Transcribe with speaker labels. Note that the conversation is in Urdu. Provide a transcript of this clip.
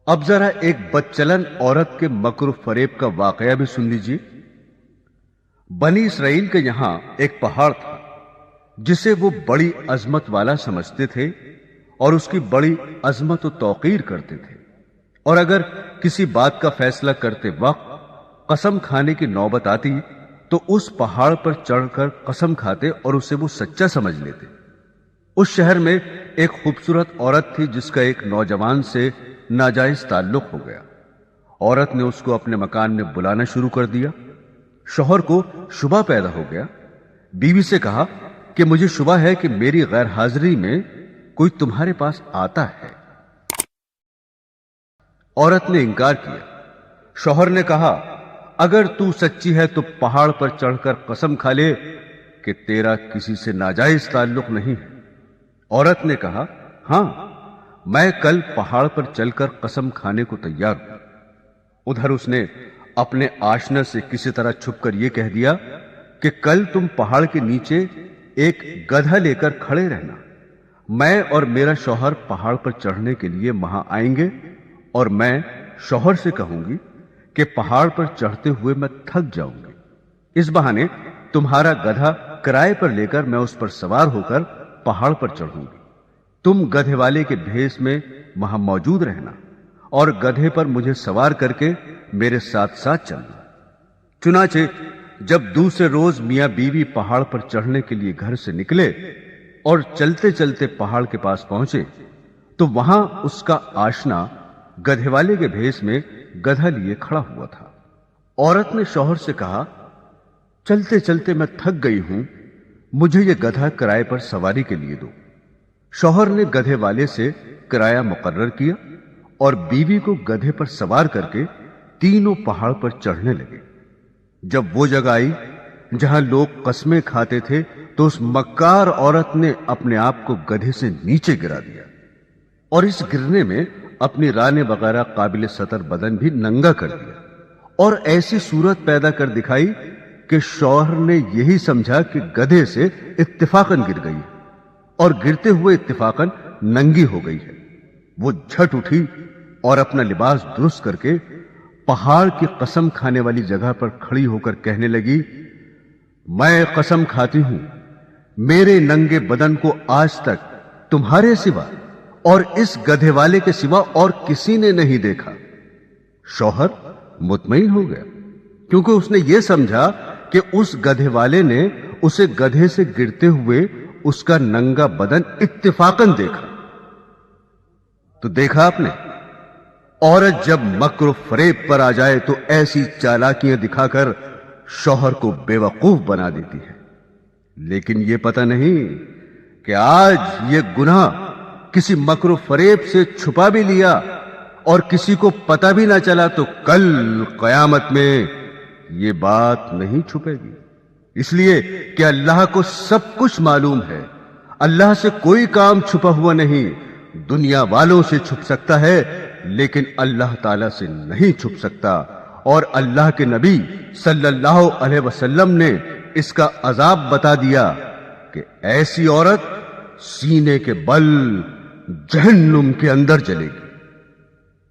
Speaker 1: اب ذرا ایک بدچلن عورت کے مکر و فریب کا واقعہ بھی سن لیجیے۔ بنی اسرائیل کے یہاں ایک پہاڑ تھا جسے وہ بڑی عظمت والا سمجھتے تھے اور اس کی بڑی عظمت و توقیر کرتے تھے، اور اگر کسی بات کا فیصلہ کرتے وقت قسم کھانے کی نوبت آتی تو اس پہاڑ پر چڑھ کر قسم کھاتے اور اسے وہ سچا سمجھ لیتے۔ اس شہر میں ایک خوبصورت عورت تھی جس کا ایک نوجوان سے ناجائز تعلق ہو گیا۔ عورت نے اس کو اپنے مکان میں بلانا شروع کر دیا۔ شوہر کو شبہ پیدا ہو گیا۔ بیوی سے کہا کہ مجھے شبہ ہے کہ میری غیر حاضری میں کوئی تمہارے پاس آتا ہے۔ عورت نے انکار کیا۔ شوہر نے کہا اگر تو سچی ہے تو پہاڑ پر چڑھ کر قسم کھا لے کہ تیرا کسی سے ناجائز تعلق نہیں ہے۔ عورت نے کہا ہاں، میں کل پہاڑ پر چل کر قسم کھانے کو تیار ہوں۔ ادھر اس نے اپنے آشنا سے کسی طرح چھپ کر یہ کہہ دیا کہ کل تم پہاڑ کے نیچے ایک گدھا لے کر کھڑے رہنا، میں اور میرا شوہر پہاڑ پر چڑھنے کے لیے وہاں آئیں گے، اور میں شوہر سے کہوں گی کہ پہاڑ پر چڑھتے ہوئے میں تھک جاؤں گی، اس بہانے تمہارا گدھا کرائے پر لے کر میں اس پر سوار ہو کر پہاڑ پر چڑھوں گی۔ تم گدھے والے کے بھیس میں وہاں موجود رہنا اور گدھے پر مجھے سوار کر کے میرے ساتھ ساتھ چلنا۔ چنانچہ جب دوسرے روز میاں بیوی پہاڑ پر چڑھنے کے لیے گھر سے نکلے اور چلتے چلتے پہاڑ کے پاس پہنچے تو وہاں اس کا آشنا گدھے والے کے بھیس میں گدھا لیے کھڑا ہوا تھا۔ عورت نے شوہر سے کہا چلتے چلتے میں تھک گئی ہوں، مجھے یہ گدھا کرائے پر سواری کے لیے دو۔ شوہر نے گدھے والے سے کرایہ مقرر کیا اور بیوی کو گدھے پر سوار کر کے تینوں پہاڑ پر چڑھنے لگے۔ جب وہ جگہ آئی جہاں لوگ قسمیں کھاتے تھے تو اس مکار عورت نے اپنے آپ کو گدھے سے نیچے گرا دیا، اور اس گرنے میں اپنی رانے وغیرہ قابل سطر بدن بھی ننگا کر دیا، اور ایسی صورت پیدا کر دکھائی کہ شوہر نے یہی سمجھا کہ گدھے سے اتفاقاً گر گئی اور گرتے ہوئے اتفاقاً ننگی ہو گئی ہے۔ وہ جھٹ اٹھی اور اپنا لباس درست کر کے پہاڑ کی قسم کھانے والی جگہ پر کھڑی ہو کر کہنے لگی میں قسم کھاتی ہوں میرے ننگے بدن کو آج تک تمہارے سوا اور اس گدھے والے کے سوا اور کسی نے نہیں دیکھا۔ شوہر مطمئن ہو گیا کیونکہ اس نے یہ سمجھا کہ اس گدھے والے نے اسے گدھے سے گرتے ہوئے اس کا ننگا بدن اتفاقاً دیکھا۔ تو دیکھا آپ نے، عورت جب مکر و فریب پر آ جائے تو ایسی چالاکیاں دکھا کر شوہر کو بے وقوف بنا دیتی ہے، لیکن یہ پتہ نہیں کہ آج یہ گناہ کسی مکر و فریب سے چھپا بھی لیا اور کسی کو پتہ بھی نہ چلا تو کل قیامت میں یہ بات نہیں چھپے گی، اس لیے کہ اللہ کو سب کچھ معلوم ہے۔ اللہ سے کوئی کام چھپا ہوا نہیں، دنیا والوں سے چھپ سکتا ہے لیکن اللہ تعالی سے نہیں چھپ سکتا، اور اللہ کے نبی صلی اللہ علیہ وسلم نے اس کا عذاب بتا دیا کہ ایسی عورت سینے کے بل جہنم کے اندر جلے گی۔